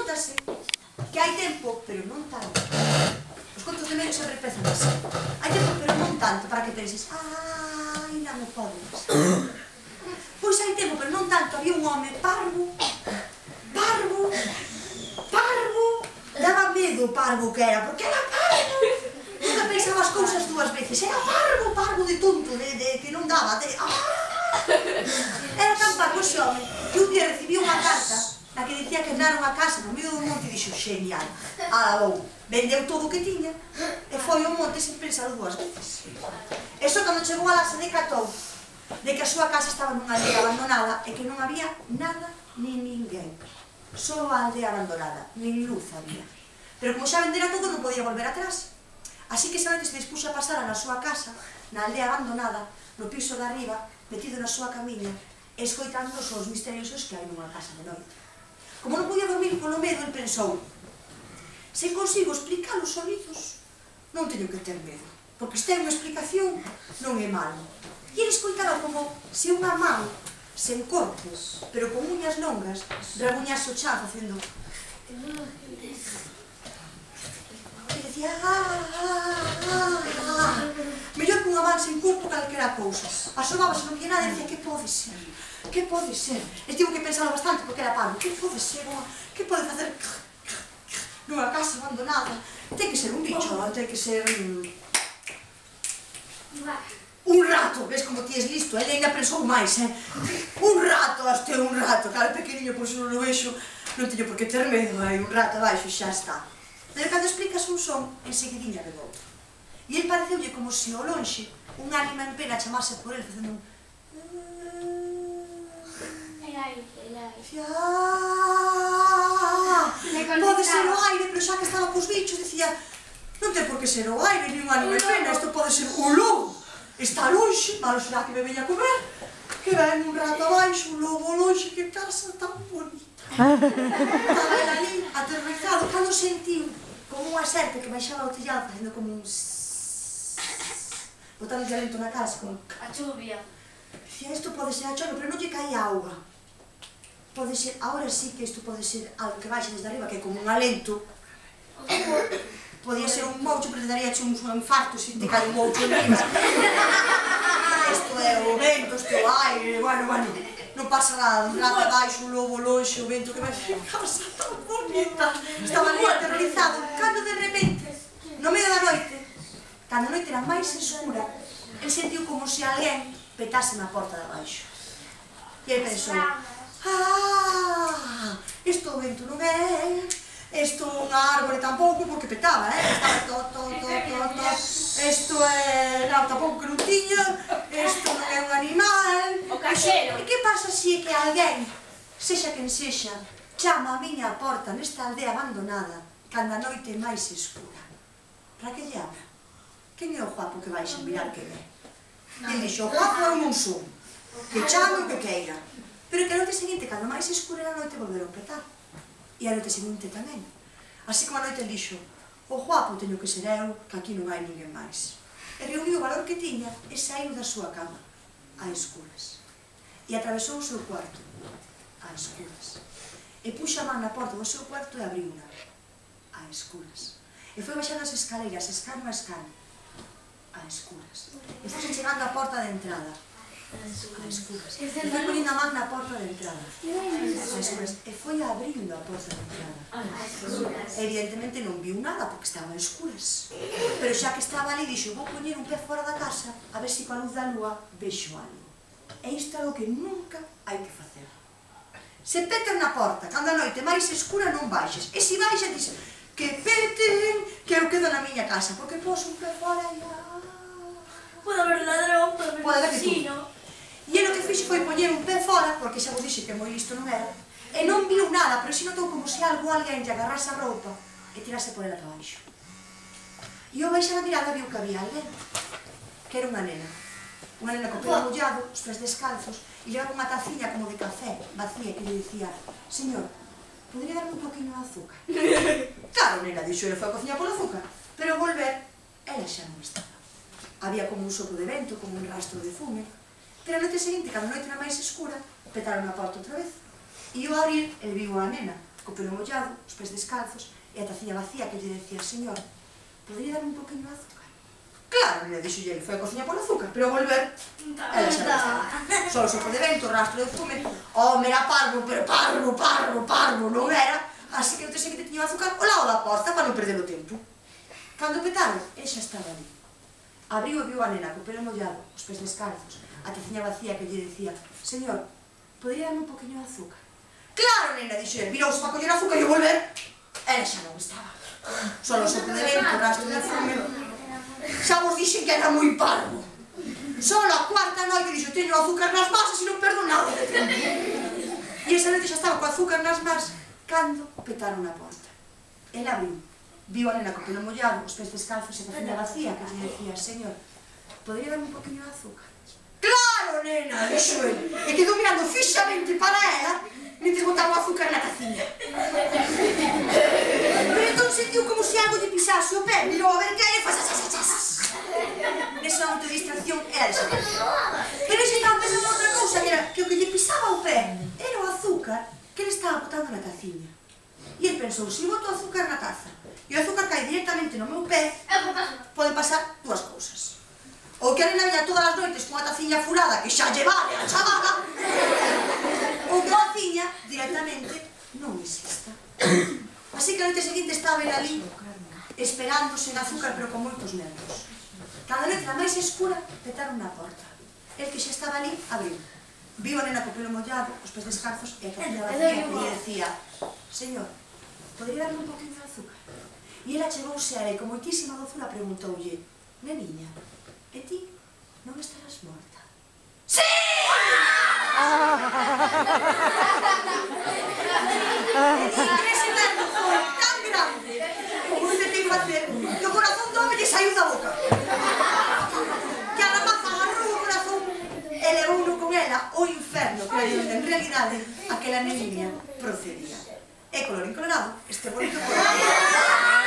Contase que hai tempo, pero non tanto. Os contos de medio sempre empezan así. Hai tempo, pero non tanto, para que penses, ai, non me podes. Pois hai tempo, pero non tanto, había un home parvo, daba medo o parvo que era, porque era parvo. Nunca pensaba as cousas dúas veces, era parvo de tonto, de que non daba, Era tan parvo ese home que un día recibía unha carta na que dicía que entraron a casa no medio do monte e dixo, genial, alabou, vendeu todo o que tiña e foi ao monte sen pensar dúas veces. E só cando chegou a la se decatou de que a súa casa estaba nunha aldea abandonada e que non había nada nin ninguén. Só a aldea abandonada, nin luz había. Pero como xa vendera todo non podía volver atrás. Así que esa noite se dispuxo a pasar na súa casa, na aldea abandonada, no piso de arriba, metido na súa camiña, escoitando os sons misteriosos que hai nunha casa de noite. Como non podía dormir polo medo, el pensou, se consigo explicar os sonidos, non teño que ter medo, porque se ten unha explicación, non é malo. E ele escoitaba como se unha man, sen corpo, pero con uñas longas, rabuñase o chan facendo... E decía, mellor que unha man sen corpo calquera cousa. Asomábase, non que nada, e decía, que pode ser? Que pode ser? Estivo que pensalo bastante porque era parvo. Que pode ser? Que pode facer nunha casa abandonada? Ten que ser un bicho, ten que ser... Un rato, ves como ti és listo, ele ainda pensou máis, Un rato, hostia, un rato, claro, pequeniño, pois non o vexo, non teño por que ter medo, hai un rato abaixo, xa está. Pero cando explicas un son, enseguidinha veu outro. E ele pareceulle como se ao lonxe un ánima en pena chamase por ele, facendo un... Pode ser o aire, pero xa que estaba cos bichos, dicía, non ten por que ser o aire, ni un ánima en pena, isto pode ser o lobo. Está lonxe, malo será que me veña a comer, que ven un rato abaixo, un lobo lonxe, que casa tan bonita. Estaba ele ali, aterrorizado, cando sentiu como unha serpe que baixaba o tellado facendo como un... botando de alento na casa, como... A chuvia. Dicía, isto pode ser a chuvia, pero non lle caía auga. Pode ser, ahora sí que isto pode ser algo que baixa desde arriba, que é como un alento. Podía ser un moucho, pero te daríache un infarto se te cae un moucho en riba. Isto é o vento, isto é o aire, bueno, non pasa nada, un rato abaixo, un lobo lonxe, o vento que vai... Que casa tan bonita! Estaba ali aterrorizado, cando de repente, no medio da noite, cando a noite era máis escura, el sentiu como se alguén petase na porta de abaixo. E ele pensou, isto o vento non é... Isto unha árbore tampouco, porque petaba, estaba isto é... non, tampouco que non tiña, isto non é un animal... O casero. E que pasa se que alguén, sexa quen sexa, chama a miña porta nesta aldea abandonada, cando a noite é máis escura? Para que lle abra? Quen é o guapo que vai xa mirar que é? E dixo, o guapo é un son, que chame o que queira. Pero que a noite seguinte, cando máis escura era a noite, volveron petar. E a noite seguinte tamén. Así como a noite dixo, o guapo teño que ser eu, que aquí non hai ninguén máis. E reuniu o valor que tiña e saiu da súa cama, a escuras. E atravesou o seu cuarto, a escuras. E puxo a man na porta do seu cuarto e abriu-na, a escuras. E foi baixando as escaleiras, escano a escano, a escuras. E foi chegando á porta de entrada, a escuras. E foi ponindo a man na porta de entrada, a escuras. E foi abrindo a porta de entrada, a escuras. Evidentemente non viu nada porque estaba a escuras. Pero xa que estaba ali, dixo, vou poñer un pé fora da casa a ver se coa luz da lúa vexo algo. E isto é o que nunca hai que facer. Se peten na porta, cando a noite máis escura non baixes. E se baixas, dixes, que peten, que eu quedo na miña casa, porque poso un pé fora e... Pode haber ladrón, pode haber vecino. E ele o que fixo foi poñer un pé fora, porque xa vos dixe que moi listo non era, e non viu nada, pero si notou como se alguén lle agarrase a roupa e tirase por ela para baixo. E ao baixar a mirada viu que había alguén, que era unha nena co pelo mollado, os pés descalzos, e levaba unha taciña como de café, vacía, que lle dicía, señor, podría darme un poquinho de azúcar? Claro, nena, dixo, ele foi a cociña por azúcar, pero ao volver, ela xa non estaba. Había como un sopro de vento, como un rastro de fume. Pero a noite seguinte, cando a noite era máis escura, petaron a porta outra vez. E ao abrir, el viu a nena, co pelo mollado, os pés descalzos, e a taciña vacía que lle decía, señor, podría darme un poquinho de azúcar? Claro, nena, dixo lle, foi a cociña por azúcar, pero ao volver, ela xa non estaba. Só o sopro de vento, o rastro de fume, home, era parvo, pero parvo, non era, así que eu tese que te tiño azúcar ao lado da porta para non perder o tempo. Cando petaron, el xa estaba ali. Abriu e viu a nena co pelo mollado, os pés descalzos, a taciña vacía que lle decía, señor, podría darme un poquinho de azúcar? Claro, nena, dixo el, virouse para coller azúcar e ao volver, ela xa non estaba. Só o sopro de vento, o rastro de fume, xa vos dixen que era moi parvo. Só a cuarta noite dixo, teño azúcar nas masas e non perdo nada de tempo. E esa noite xa estaba co azúcar nas masas cando petaron na porta. El abriu, viu a nena co pelo mollado, os pés descalzos e a taciña vacía que lle decía, señor, podría darme un poquinho de azúcar? Claro, nena, dixo el, e quedou mirando fixamente para ela mentre botaba o azúcar na taciña. Pero entón sentiu como se algo lle pisase o pé, mirou a ver que era e faz chas. Nesa momento de distracción era desaparecida. Pero ese estaba pensando noutra cousa, que o que lle pisaba o pé era o azúcar que ele estaba botando na taciña. E ele pensou, se boto o azúcar na taza e o azúcar cae directamente no meu pé, poden pasar dúas cousas. Ou que a nena veña todas as noites con a taciña furada que xa lle vale a chavala, ou que a taciña directamente non exista. Así que a noite seguinte estaba ele ali, esperando sen azúcar, pero con moitos nervios. Cada noite a máis escura, petaron na porta. El que xa estaba ali, abriu. Viu a nena co pelo mollado, os pés descalzos e a taciña vacía que lle decía, señor, podría darme un poquinho de azúcar? E ela chegouse a ele con moitísima dozura preguntoulle, neniña, e ti non estarás morta? Sí! E ese verbo foi tan grande como intentei facer que o corazón do home lle saiu da boca. Que a rapaza agarrou o corazón e levouno con ela ao inferno, que era onde en realidade aquela neniña procedía. E colorín colorado, este bonito corazón.